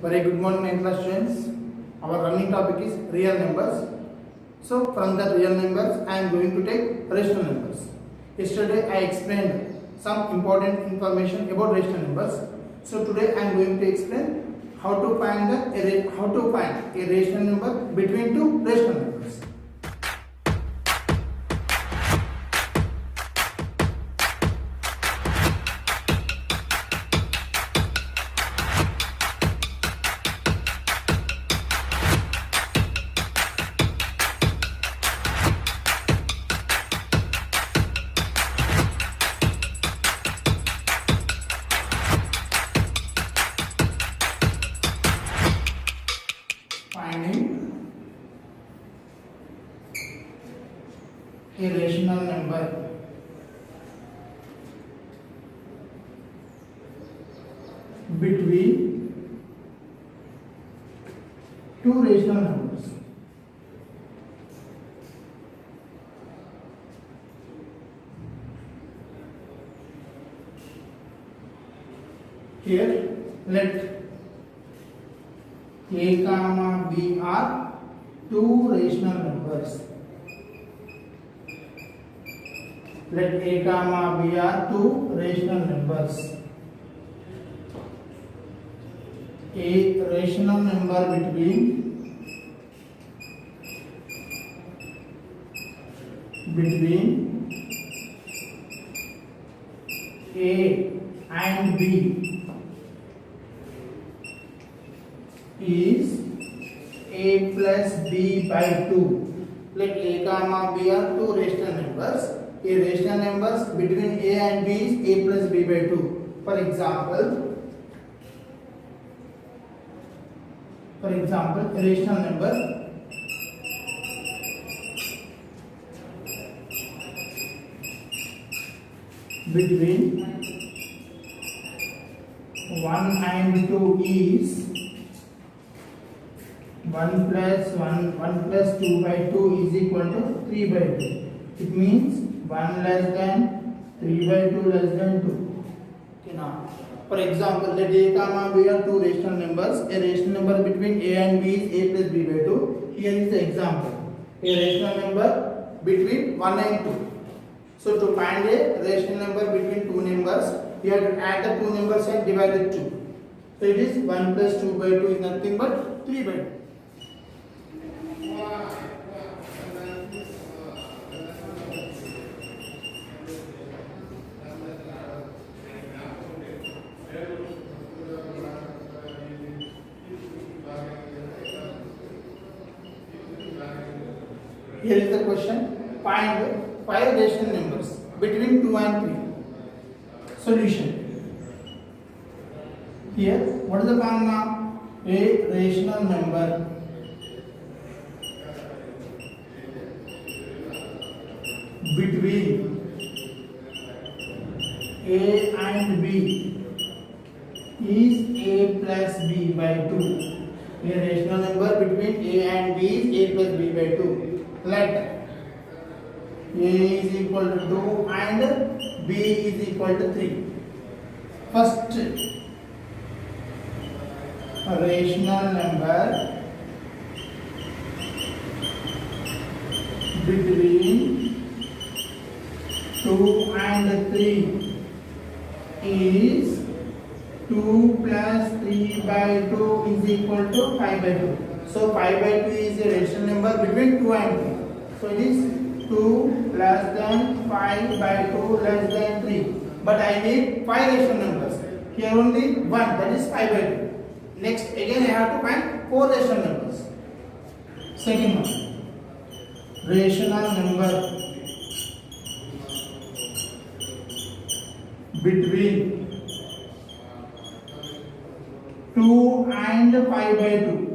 Very good morning, 9th class students. Our running topic is real numbers. So, from the real numbers, I am going to take rational numbers. Yesterday, I explained some important information about rational numbers. So, today I am going to explain how to find a rational number between two rational numbers. Finding a rational number between two rational numbers. Here, let A comma B are two rational numbers. Let A comma B are two rational numbers. A rational number between A and B is A plus B by 2. Let A comma B are two rational numbers. A rational numbers between A and B is A plus B by 2. For example, a rational number between 1 and 2 is 1 plus 2 by 2 is equal to 3 by 2. It means 1 less than 3 by 2 less than 2. Okay, now, for example, let A comma B are two rational numbers. A rational number between A and B is A plus B by 2. Here is the example. A rational number between 1 and 2. So, to find a rational number between two numbers, you have to add the two numbers and divide it 2. So, it is 1 plus 2 by 2 is nothing but 3 by 2. Here is the question. Find 5 rational numbers between 2 and 3. Solution. Here, what is the formula? A rational number between A and B is A plus B by 2. A rational number between A and B is A plus B by 2. Let A is equal to 2 and B is equal to 3. First, a rational number between 2 and 3 is 2 plus 3 by 2 is equal to 5 by 2. So 5 by 2 is a rational number between 2 and 3. So it is 2 less than 5 by 2 less than 3. But I need 5 rational numbers. Here only 1, that is 5 by 2. Next, again I have to find 4 rational numbers. Second one, rational number between 2 and 5 by 2.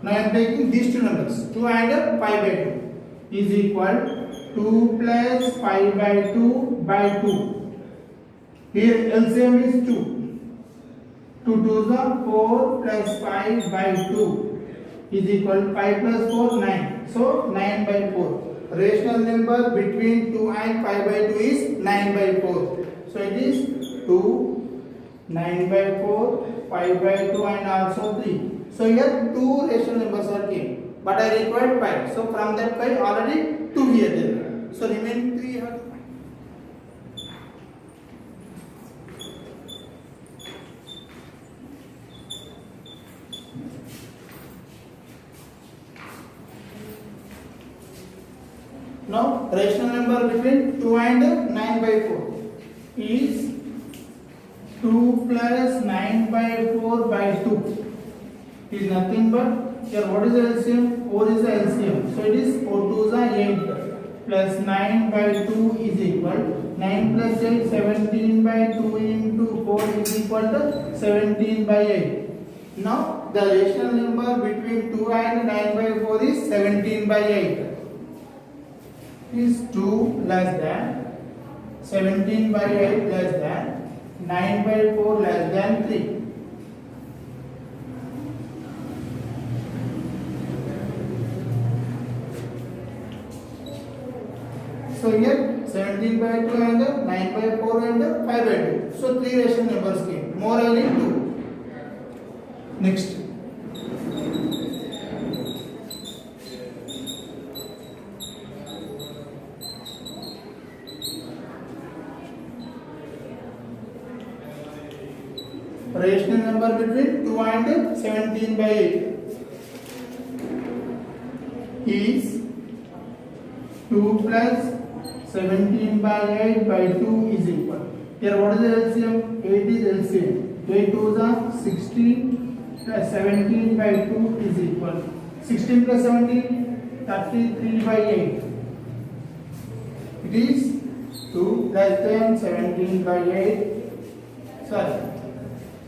Now I am taking these two numbers, 2 and 5 by 2 is equal 2 plus 5 by 2 by 2. Here LCM is 2. 2 2s are 4 plus 5 by 2 is equal 5 plus 4 9. So 9 by 4. Rational number between 2 and 5 by 2 is 9 by 4. So it is 2, 9 by 4 5 by 2 and also 3. So here two rational numbers are came, but I required 5. So from that 5 already 2 here there. So remaining 3 have to find. Now rational number between 2 and 9 by 4 is 2 plus 9 by 4 by 2 is nothing but here what is the LCM? 4 is the LCM. So it is 4 2s are 8 plus 9 by 2 is equal 9 plus 8 17 by 2 into 4 is equal to 17 by 8. Now the rational number between 2 and 9 by 4 is 17 by 8. Is 2 less than 17 by 8 less than 9 by 4 less than 3. So here 17 by 2 and 9 by 4 and 5 by 2. So 3 rational numbers came. More I need 2. Next. Rational number between 2 and 17 by 8 is 2 plus 17 by 8 by 2 is equal. Here what is the LCM? 8 is LCM. 8 2s are 16 plus 17 by 2 is equal. 16 plus 17 33 by 8. It is 2 less than 17 by 8. Sorry.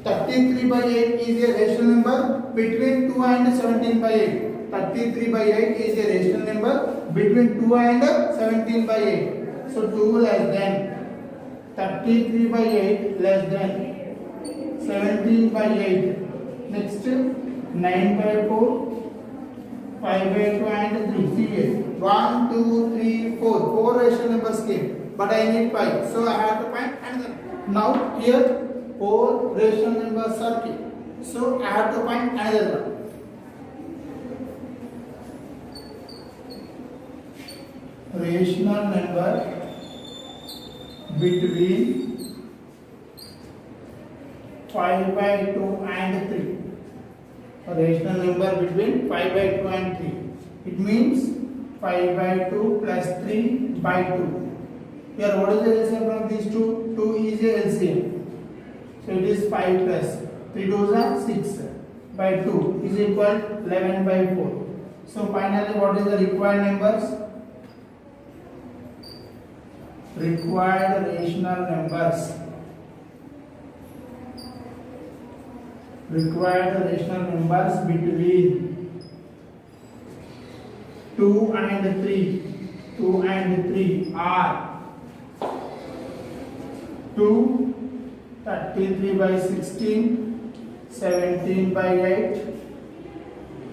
33 by 8 is a rational number between 2 and 17 by 8. 33 by 8 is a rational number between 2 and 17 by 8. So 2 less than 33 by 8 less than 17 by 8. Next 9 by 4, 5 by 2 and 3. See here. 1, 2, 3, 4. 4 rational numbers came. But I need 5. So I have to find another. Now here 4 rational numbers are came. So I have to find another one. Rational number between 5 by 2 and 3. A rational number between 5 by 2 and 3. It means 5 by 2 plus 3 by 2. Here what is the LCM from these two? 2 is a LCM. So it is 5 plus 3 2s are 6 by 2 is equal 11 by 4. So finally what is the required numbers? Required rational numbers. Required rational numbers between 2 and 3. 2 and 3 are 2, 33 by 16, 17 by 8,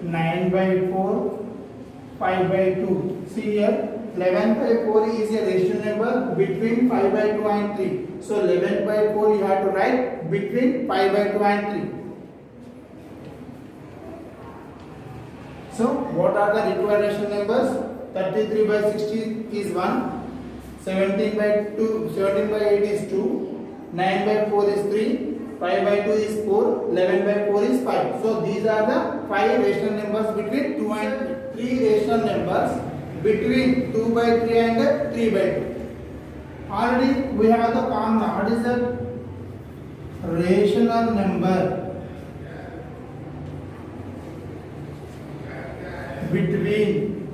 9 by 4, 5 by 2. See here. 11 by 4 is a rational number between 5 by 2 and 3. So 11 by 4 you have to write between 5 by 2 and 3. So what are the required rational numbers? 33 by 16 is 1, 17 by 8 is 2, 9 by 4 is 3, 5 by 2 is 4, 11 by 4 is 5. So these are the 5 rational numbers between 2 and 3 rational numbers between 2 by 3 and 3 by 2. Already we have the formula. What is the rational number between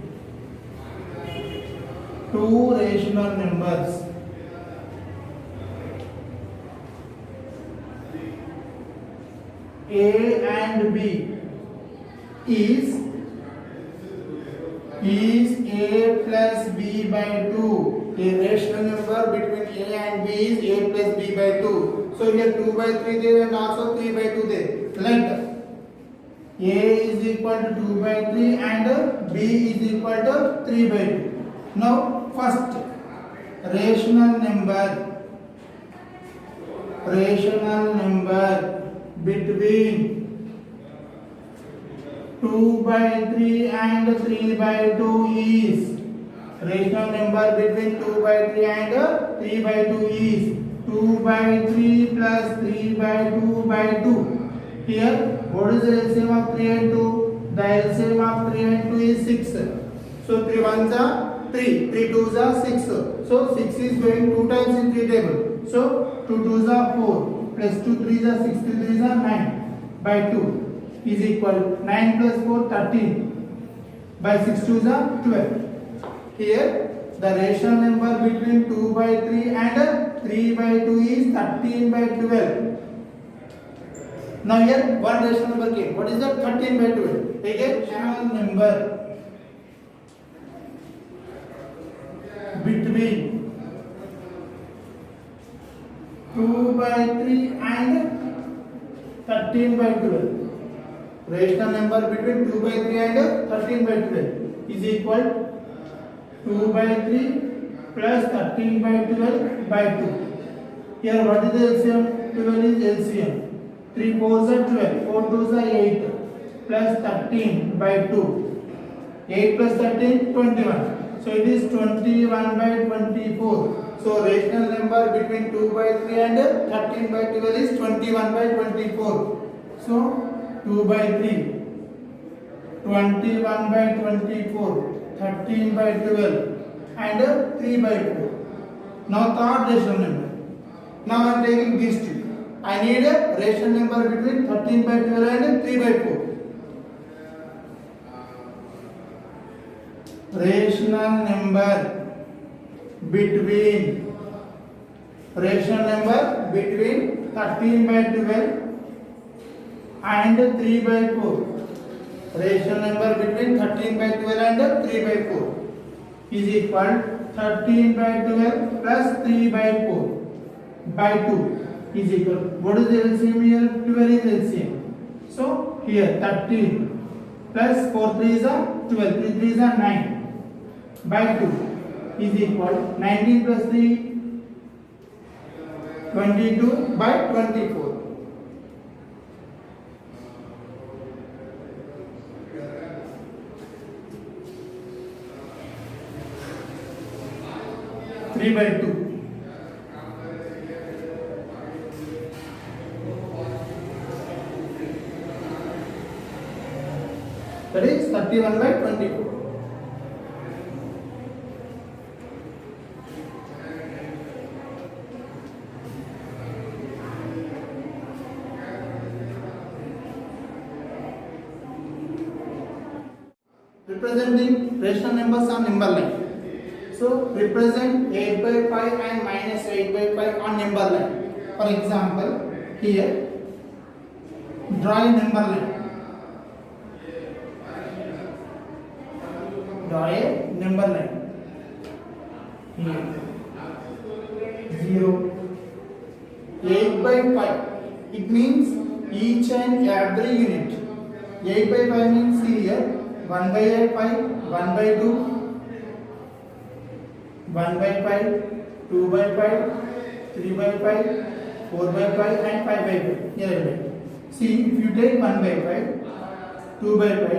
2 rational numbers? A and B is A plus B by 2. A rational number between A and B is A plus B by 2. So here 2 by 3 there and also 3 by 2 there. Let A is equal to 2 by 3 and B is equal to 3 by 2. Now first rational number between 2 by 3 and 3 by 2 is rational number between 2 by 3 and 3 by 2 is 2 by 3 plus 3 by 2 by 2. Here, what is the LCM of 3 and 2? The LCM of 3 and 2 is 6. So 3 ones are 3, 3 twos are 6. So 6 is going 2 times in 3 table. So 2 twos are 4 plus 2 threes are 6, 2 threes are 9 by 2 is equal 9 plus 4 13 by 6 twos are 12. Here the rational number between 2 by 3 and 3 by 2 is 13 by 12. Now here one rational number came. What is that? 13 by 12. Take a rational number between 2 by 3 and 13 by 12. Rational number between 2 by 3 and 13 by 12 is equal 2 by 3 plus 13 by 12 by 2. Here what is the LCM? 12 is LCM. 3 4s are 12, 4 2s are 8 plus 13 by 2. 8 plus 13, 21. So it is 21 by 24. So rational number between 2 by 3 and 13 by 12 is 21 by 24. So 2 by 3, 21 by 24, 13 by 12 and 3 by 4. Now third rational number. Now I am taking these two. I need a rational number between 13 by 12 and 3 by 4. Rational number between 13 by 12 and 3 by 4. Rational number between 13 by 12 and 3 by 4 is equal 13 by 12 plus 3 by 4 by 2 is equal. What is the LCM here? 12 is LCM. So here 13 plus 4 3s are 12, 3 3s are 9 by 2 is equal 19 plus 3 22 by 24. By 2. That is 31 by 24. Representing rational numbers on number line. So represent 8 by 5 and minus 8 by 5 on number line. For example, here draw a number line. Draw a number line. Here 0. 8 by 5. It means each and every unit. 8 by 5 means here 1 by 5, 1 by 2. 1 by 5, 2 by 5, 3 by 5, 4 by 5 and 5 by 5. Here, see, if you take 1 by 5, 2 by 5,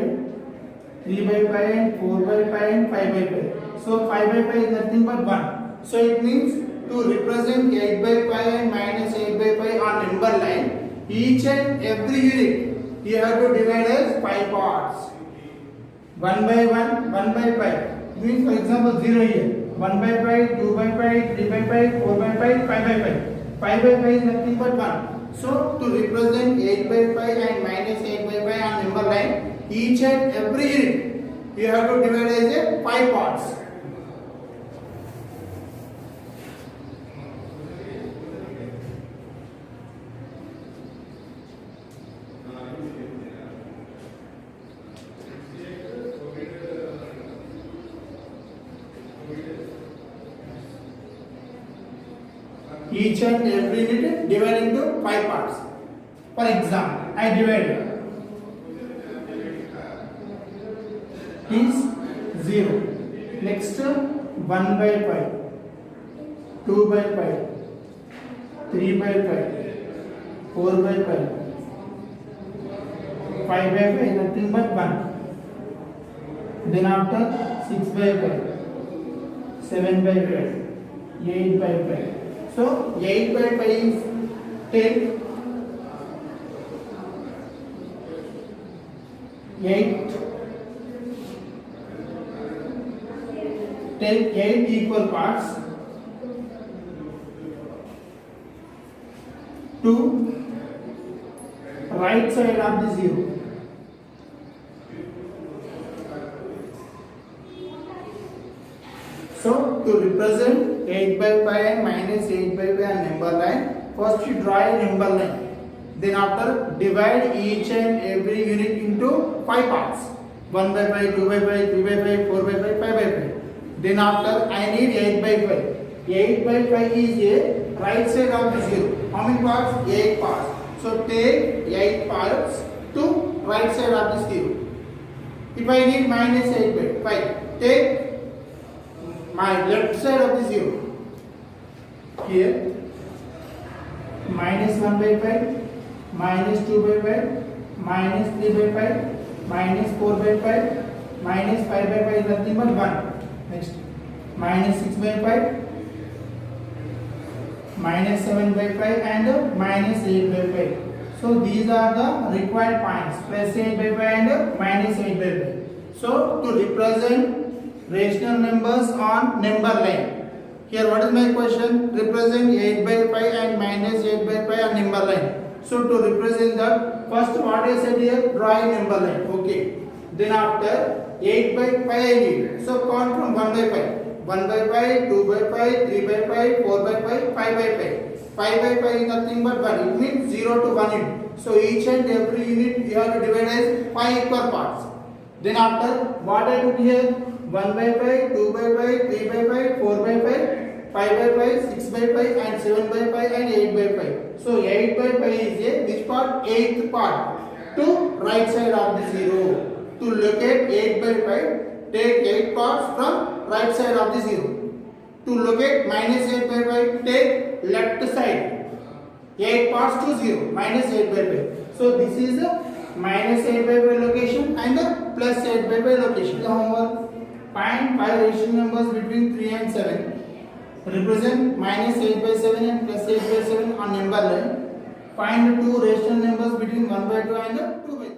3 by 5 and 4 by 5 and 5 by 5. So 5 by 5 is nothing but 1. So it means to represent 8 by 5 and minus 8 by 5 on number line, each and every unit you have to divide as 5 parts. 1 by 1, 1 by 5. It means for example 0 here. 1 by 5, 2 by 5, 3 by 5, 4 by 5, 5 by 5. 5 by 5 is nothing but 1. So to represent 8 by 5 and minus 8 by 5 on number line, each and every unit you have to divide as a 5 parts. Each and every unit divided into 5 parts. For example, I divided is 0. Next 1 by 5, 2 by 5, 3 by 5, 4 by 5, 5 by 5 nothing but 1. Then after 6 by 5, 7 by 5, 8 by 5. So 8 by 5 is 10. 8 take 8 equal parts to right side of the 0. So to represent 8 by 5 and minus 8 by 5 and number line, first you draw a number line. Then after divide each and every unit into 5 parts. 1 by 5, 2 by 5, 3 by 5, 4 by 5, 5 by 5. Then after I need 8 by 5. 8 by 5 is a right side of the 0. How many parts? 8 parts. So take 8 parts to right side of the 0. If I need minus 8 by 5, take my left side of the 0. Here minus 1 by 5, minus 2 by 5, minus 3 by 5, minus 4 by 5, minus 5 by 5 is nothing but 1. Next, minus 6 by 5, minus 7 by 5 and minus 8 by 5. So these are the required points, plus 8 by 5 and minus 8 by 5. So to represent rational numbers on number line. Here what is my question? Represent 8 by 5 and minus 8 by 5 on number line. So to represent that, first what I said here, draw a number line. Okay. Then after 8 by 5 I need. So count from 1 by 5. 1 by 5, 2 by 5, 3 by 5, 4 by 5, 5 by 5. 5 by 5 is nothing but 1. It means 0 to 1 unit. So each and every unit you have to divide as 5 equal parts. Then after what I put here? 1 by 5, 2 by 5, 3 by 5, 4 by 5, 5 by 5, 6 by 5 and 7 by 5 and 8 by 5. So 8 by 5 is a which part? 8th part to right side of the 0. To locate 8 by 5, take 8 parts from right side of the 0. To locate minus 8 by 5, take left side 8 parts to 0, minus 8 by 5. So this is the minus 8 by 5 location and the plus 8 by 5 location. The homework, find 5 rational numbers between 3 and 7. Represent minus 8 by 7 and plus 8 by 7 on number line. Find 2 rational numbers between 1 by 2 and 2 by 2.